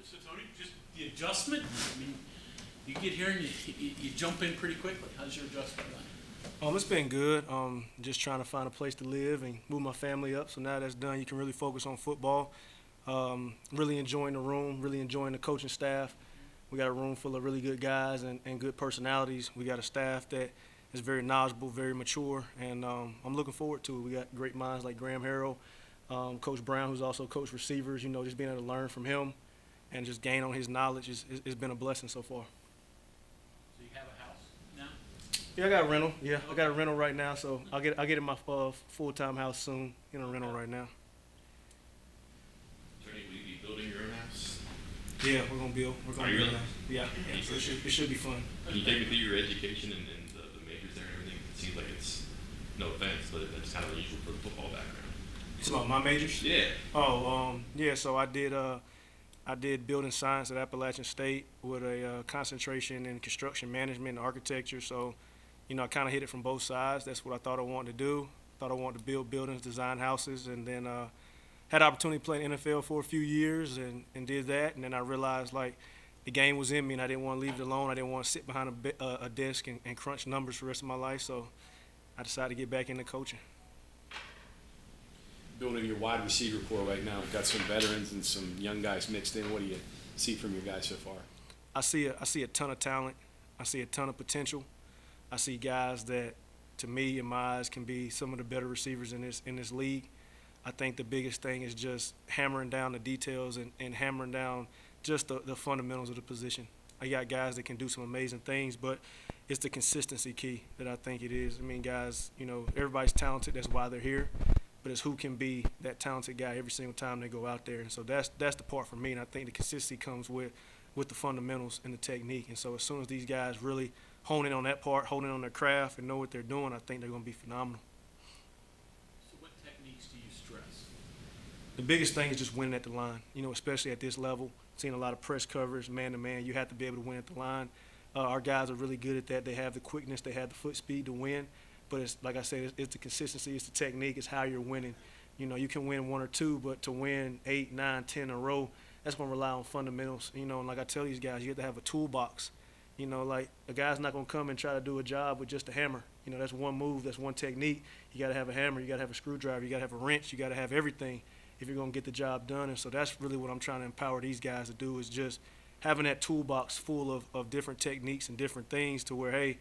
So Tony, just the adjustment. I mean, you get here and you jump in pretty quickly. How's your adjustment going? It's been good. Just trying to find a place to live and move my family up. So now that's done, you can really focus on football. Really enjoying the room, really enjoying the coaching staff. We got a room full of really good guys and good personalities. We got a staff that is very knowledgeable, very mature, and I'm looking forward to it. We got great minds like Graham Harrell, Coach Brown, who's also coached receivers. You know, just being able to learn from him and just gain on his knowledge has been a blessing so far. So you have a house now? Yeah, I got a rental. Yeah, I got a rental right now, so I'll get in my full-time house soon. In a rental right now. Tony, will you be building your own house? Yeah, we're gonna build. We're gonna Are you build. really? Yeah. So it should be fun. Can you take me through your education and the majors there and everything? It seems like it's, no offense, but it's kind of unusual for the football background. It's about my majors. Yeah. Oh, yeah. So I did building science at Appalachian State with a concentration in construction management and architecture. So, you know, I kind of hit it from both sides. That's what I thought I wanted to do. Thought I wanted to build buildings, design houses, and then had the opportunity to play in the NFL for a few years and did that. And then I realized, like, the game was in me, and I didn't want to leave it alone. I didn't want to sit behind a desk and crunch numbers for the rest of my life. So I decided to get back into coaching. Building your wide receiver core right now. We've got some veterans and some young guys mixed in. What do you see from your guys so far? I see a ton of talent. I see a ton of potential. I see guys that, to me, in my eyes, can be some of the better receivers in this league. I think the biggest thing is just hammering down the details and hammering down just the fundamentals of the position. I got guys that can do some amazing things, but it's the consistency key that I think it is. I mean, guys, you know, everybody's talented. That's why they're here. But it's who can be that talented guy every single time they go out there. And so that's the part for me. And I think the consistency comes with the fundamentals and the technique. And so as soon as these guys really hone in on that part, hone in on their craft, and know what they're doing, I think they're going to be phenomenal. So what techniques do you stress? The biggest thing is just winning at the line, you know, especially at this level. Seeing a lot of press coverage, man-to-man, you have to be able to win at the line. Our guys are really good at that. They have the quickness, they have the foot speed to win. But it's, like I said, it's the consistency, it's the technique, it's how you're winning. You know, you can win one or two, but to win 8, 9, 10 in a row, that's going to rely on fundamentals. You know, and like I tell these guys, you have to have a toolbox. You know, like a guy's not going to come and try to do a job with just a hammer. You know, that's one move, that's one technique. You got to have a hammer, you got to have a screwdriver, you got to have a wrench, you got to have everything if you're going to get the job done. And so that's really what I'm trying to empower these guys to do, is just having that toolbox full of different techniques and different things to where, hey,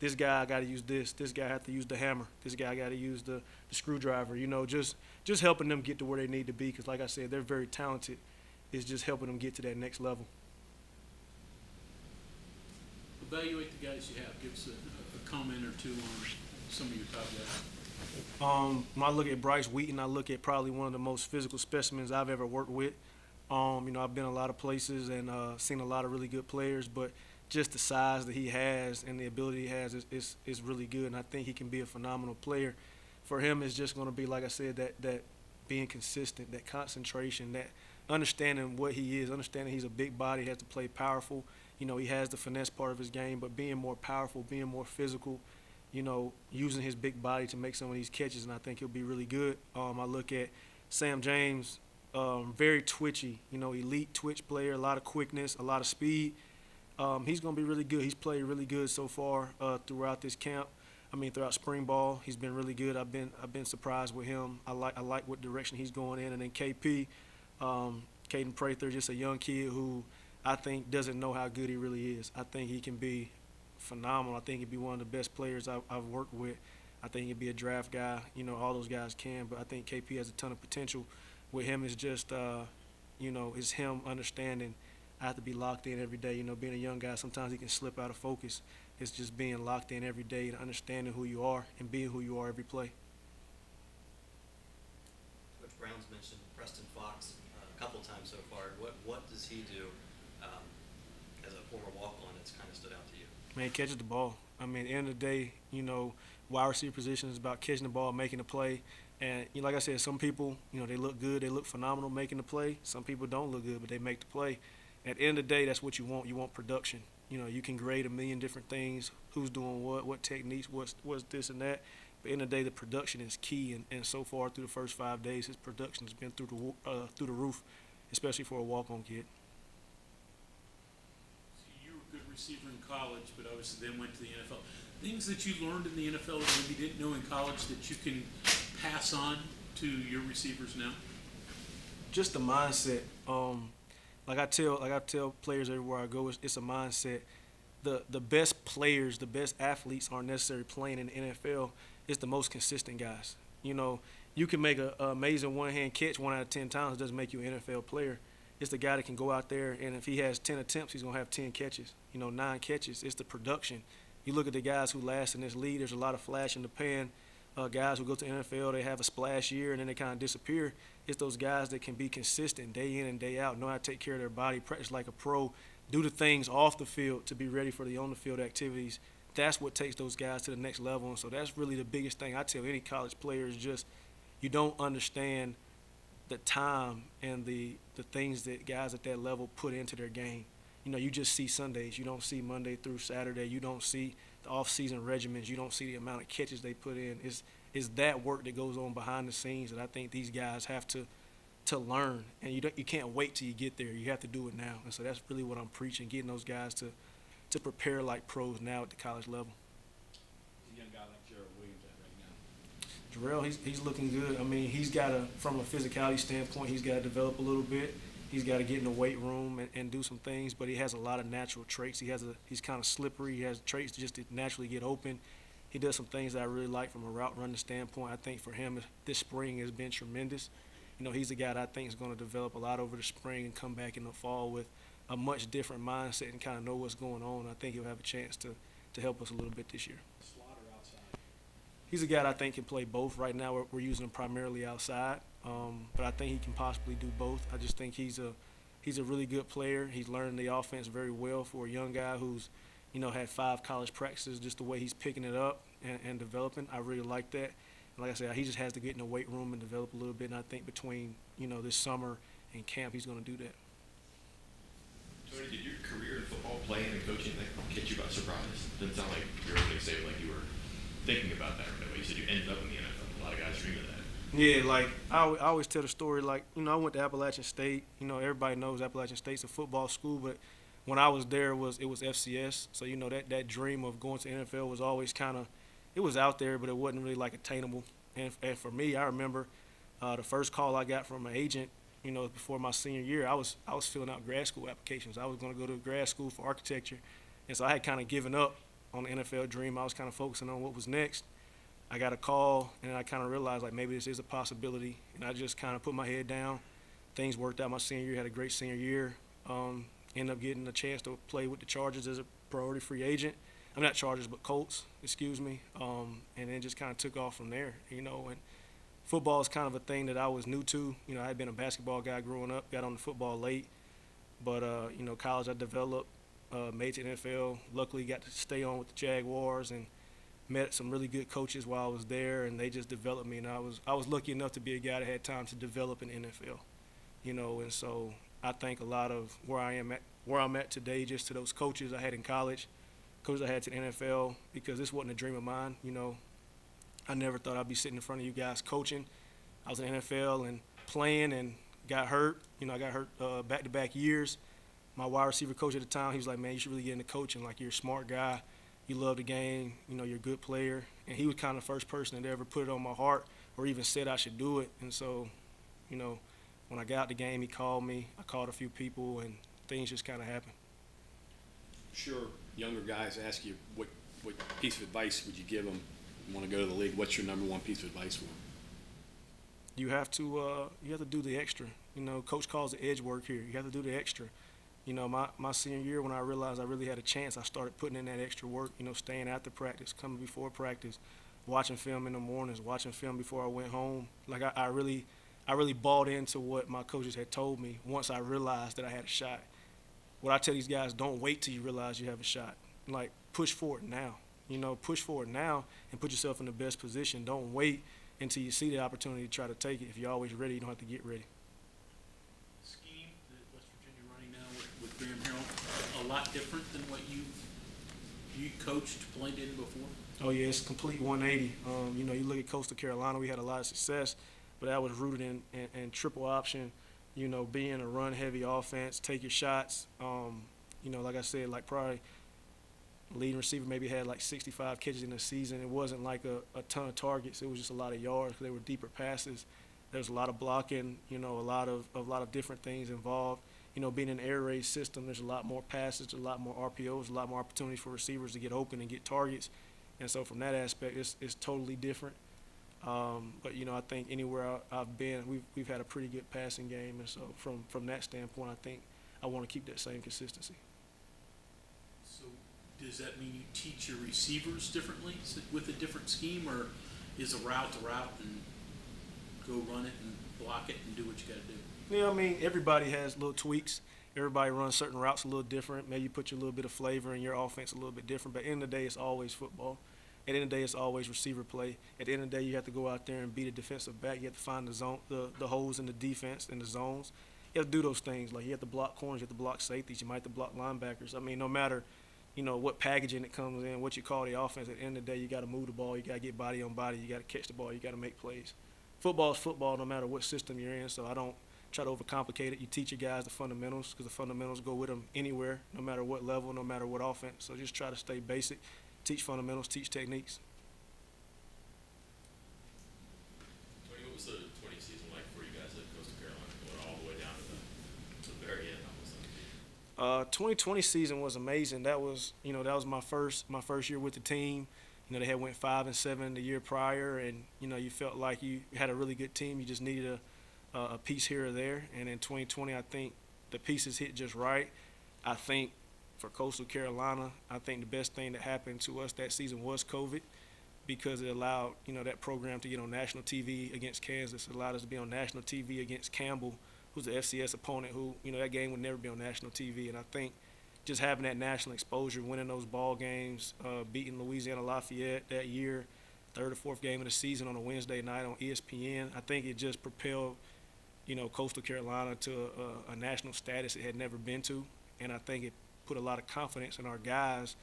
this guy got to use this guy have to use the hammer, this guy got to use the screwdriver, you know, just helping them get to where they need to be, because like I said, they're very talented. It's just helping them get to that next level. Evaluate the guys you have. Give us a comment or two on some of your top guys. When I look at Bryce Wheaton, I look at probably one of the most physical specimens I've ever worked with. You know, I've been a lot of places and seen a lot of really good players, but just the size that he has and the ability he has is really good, and I think he can be a phenomenal player. For him, it's just going to be, like I said, that being consistent, that concentration, that understanding what he is, understanding he's a big body, he has to play powerful. You know, he has the finesse part of his game, but being more powerful, being more physical, you know, using his big body to make some of these catches, and I think he'll be really good. I look at Sam James, very twitchy, you know, elite twitch player, a lot of quickness, a lot of speed. He's going to be really good. He's played really good so far throughout this camp. I mean, throughout spring ball, he's been really good. I've been surprised with him. I like what direction he's going in. And then KP, Caden Prather, just a young kid who I think doesn't know how good he really is. I think he can be phenomenal. I think he'd be one of the best players I've worked with. I think he'd be a draft guy. You know, all those guys can, but I think KP has a ton of potential. With him, is just, you know, it's him understanding I have to be locked in every day. You know, being a young guy, sometimes he can slip out of focus. It's just being locked in every day and understanding who you are and being who you are every play. Coach Brown's mentioned Preston Fox a couple times so far. What does he do as a former walk-on that's kind of stood out to you? Man, he catches the ball. I mean, at the end of the day, you know, wide receiver position is about catching the ball, making a play. And, you know, like I said, some people, you know, they look good, they look phenomenal making the play. Some people don't look good, but they make the play. At the end of the day, that's what you want. You want production. You know, you can grade a million different things, who's doing what techniques, what's this and that. But at the end of the day, the production is key. And so far through the first 5 days, his production has been through the roof, especially for a walk-on kid. receiver in college, but obviously then went to the NFL. Things that you learned in the NFL that maybe didn't know in college that you can pass on to your receivers now? Just the mindset. Like I tell players everywhere I go, it's a mindset. The best players, the best athletes aren't necessarily playing in the NFL. It's the most consistent guys. You know, you can make an amazing one-hand catch 1 out of 10 times. It doesn't make you an NFL player. It's the guy that can go out there, and if he has 10 attempts, he's going to have 10 catches, 9 catches. It's the production. You look at the guys who last in this league, there's a lot of flash in the pan. Guys who go to the NFL, they have a splash year, and then they kind of disappear. It's those guys that can be consistent day in and day out, know how to take care of their body, practice like a pro, do the things off the field to be ready for the on-the-field activities. That's what takes those guys to the next level. And so that's really the biggest thing I tell any college player is just you don't understand the time and the things that guys at that level put into their game. You just see Sundays. You don't see Monday through Saturday. You don't see the off-season regimens. You don't see the amount of catches they put in. It's that work that goes on behind the scenes that I think these guys have to learn. And you can't wait till you get there. You have to do it now. And so that's really what I'm preaching, getting those guys to prepare like pros now at the college level. A young guy like Gerald Williams at right now. Jarrell, he's looking good. I mean, from a physicality standpoint, he's got to develop a little bit. He's got to get in the weight room and do some things, but he has a lot of natural traits. He's kind of slippery. He has traits just to naturally get open. He does some things that I really like from a route running standpoint. I think for him, this spring has been tremendous. He's a guy that I think is going to develop a lot over the spring and come back in the fall with a much different mindset and kind of know what's going on. I think he'll have a chance to help us a little bit this year. Slaughter outside. He's a guy that I think can play both. Right now we're using him primarily outside, but I think he can possibly do both. I just think he's a really good player. He's learning the offense very well for a young guy who's had 5 college practices. Just the way he's picking it up and developing, I really like that. And like I said, he just has to get in the weight room and develop a little bit, and I think between this summer and camp he's going to do that. Tony, did your career in football, playing and coaching, catch you by surprise? Didn't sound like you were going to say like you were thinking about that right away. You said you ended up in the NFL. A lot of guys dream of that. Yeah, like I always tell the story. Like I went to Appalachian State. Everybody knows Appalachian State's a football school, but when I was there, it was FCS. So that dream of going to NFL was always it was out there, but it wasn't really like attainable. And for me, I remember the first call I got from an agent. Before my senior year, I was filling out grad school applications. I was going to go to grad school for architecture, and so I had kind of given up on the NFL dream. I was kind of focusing on what was next. I got a call, and I kind of realized like maybe this is a possibility, and I just kind of put my head down. Things worked out my senior year. Had a great senior year. Ended up getting a chance to play with the Chargers as a priority free agent. I'm not Chargers, but Colts, excuse me. And then just kind of took off from there, and football is kind of a thing that I was new to. I had been a basketball guy growing up, got on the football late. But, college I developed, made to NFL. Luckily got to stay on with the Jaguars and met some really good coaches while I was there, and they just developed me. And I was lucky enough to be a guy that had time to develop in NFL, and so I think a lot of where I'm at today just to those coaches I had in college, coaches I had to the NFL, because this wasn't a dream of mine, I never thought I'd be sitting in front of you guys coaching. I was in the NFL and playing and got hurt. I got hurt back-to-back years. My wide receiver coach at the time, he was like, man, you should really get into coaching. Like, you're a smart guy. You love the game. You're a good player. And he was kind of the first person that ever put it on my heart or even said I should do it. And so, when I got out the game, he called me. I called a few people, and things just kind of happened. Sure, younger guys ask you what piece of advice would you give them want to go to the league? What's your number one piece of advice for them? You have to do the extra. Coach calls the edge work here. You have to do the extra. My senior year, when I realized I really had a chance, I started putting in that extra work, staying after practice, coming before practice, watching film in the mornings, watching film before I went home. Like I really bought into what my coaches had told me once I realized that I had a shot. What I tell these guys, don't wait till you realize you have a shot. Like, push for it now. Push for it now and put yourself in the best position. Don't wait until you see the opportunity to try to take it. If you're always ready, you don't have to get ready. Scheme that West Virginia running now with Graham Harrell, a lot different than what you coached, played in before? Oh, yeah, it's complete 180. You look at Coastal Carolina, we had a lot of success, but that was rooted in triple option, being a run-heavy offense, take your shots. Like I said, like probably leading receiver maybe had like 65 catches in a season. It wasn't like a ton of targets. It was just a lot of yards because they were deeper passes. There's a lot of blocking, a lot of different things involved. Being in an air raid system, there's a lot more passes, a lot more RPOs, a lot more opportunities for receivers to get open and get targets. And so from that aspect, it's totally different. But I think anywhere I've been, we've had a pretty good passing game, and so from that standpoint, I think I want to keep that same consistency. So does that mean you teach your receivers differently with a different scheme, or is a route and go run it and block it and do what you got to do? Yeah, everybody has little tweaks. Everybody runs certain routes a little different. Maybe you put your little bit of flavor in your offense a little bit different. But at the end of the day, it's always football. At the end of the day, it's always receiver play. At the end of the day, you have to go out there and beat a defensive back. You have to find the zone, the holes in the defense and the zones. You have to do those things. Like you have to block corners, you have to block safeties, you might have to block linebackers. No matter, what packaging it comes in, what you call the offense, at the end of the day, you got to move the ball. You got to get body on body. You got to catch the ball. You got to make plays. Football is football no matter what system you're in, so I don't try to overcomplicate it. You teach your guys the fundamentals because the fundamentals go with them anywhere, no matter what level, no matter what offense. So just try to stay basic, teach fundamentals, teach techniques. Tony, what was the 20 season like for you guys at Coastal Carolina, going all the way down to the very end almost? 2020 season was amazing. That was my first year with the team. They had went 5-7 the year prior, and you felt like you had a really good team. You just needed a piece here or there. And in 2020, I think the pieces hit just right. I think for Coastal Carolina, I think the best thing that happened to us that season was COVID, because it allowed that program to get on national TV against Kansas. It allowed us to be on national TV against Campbell, who's the FCS opponent, who that game would never be on national TV. And I think just having that national exposure, winning those ball games, beating Louisiana Lafayette that year, third or fourth game of the season on a Wednesday night on ESPN, I think it just propelled, Coastal Carolina to a national status it had never been to. And I think it put a lot of confidence in our guys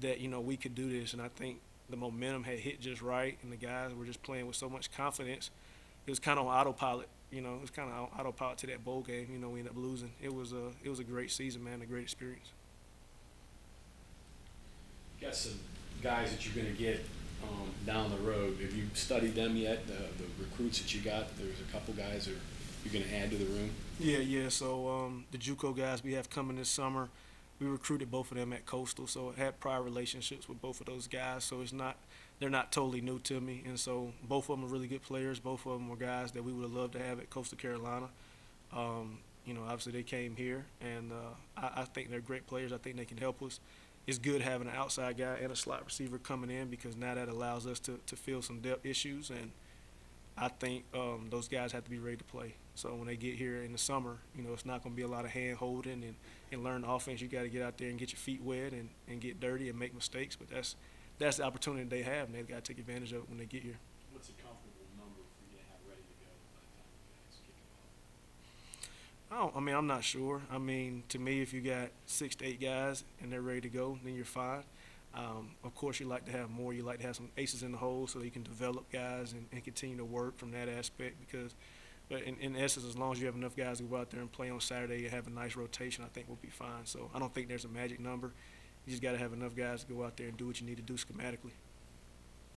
that, we could do this. And I think the momentum had hit just right, and the guys were just playing with so much confidence. It was kind of on autopilot. It was kind of on autopilot to that bowl game. We ended up losing. It was a great season, man, a great experience. You got some guys that you're going to get down the road. Have you studied them yet, the recruits that you got? There's a couple guys that you're going to add to the room? Yeah. So the JUCO guys we have coming this summer, we recruited both of them at Coastal, so I had prior relationships with both of those guys. So they're not totally new to me, and so both of them are really good players. Both of them were guys that we would have loved to have at Coastal Carolina. Obviously they came here, and I think they're great players. I think they can help us. It's good having an outside guy and a slot receiver coming in, because now that allows us to fill some depth issues, and I think those guys have to be ready to play. So when they get here in the summer, it's not going to be a lot of hand-holding and learn the offense. You got to get out there and get your feet wet and get dirty and make mistakes, but that's the opportunity they have, and they've got to take advantage of it when they get here. What's a comfortable number for you to have ready to go by the time you guys kick it off? I'm not sure. To me, if you got 6 to 8 guys and they're ready to go, then you're fine. Of course, you like to have more. You like to have some aces in the hole so you can develop guys and continue to work from that aspect. But in essence, as long as you have enough guys to go out there and play on Saturday and have a nice rotation, I think we'll be fine. So I don't think there's a magic number. You just got to have enough guys to go out there and do what you need to do schematically.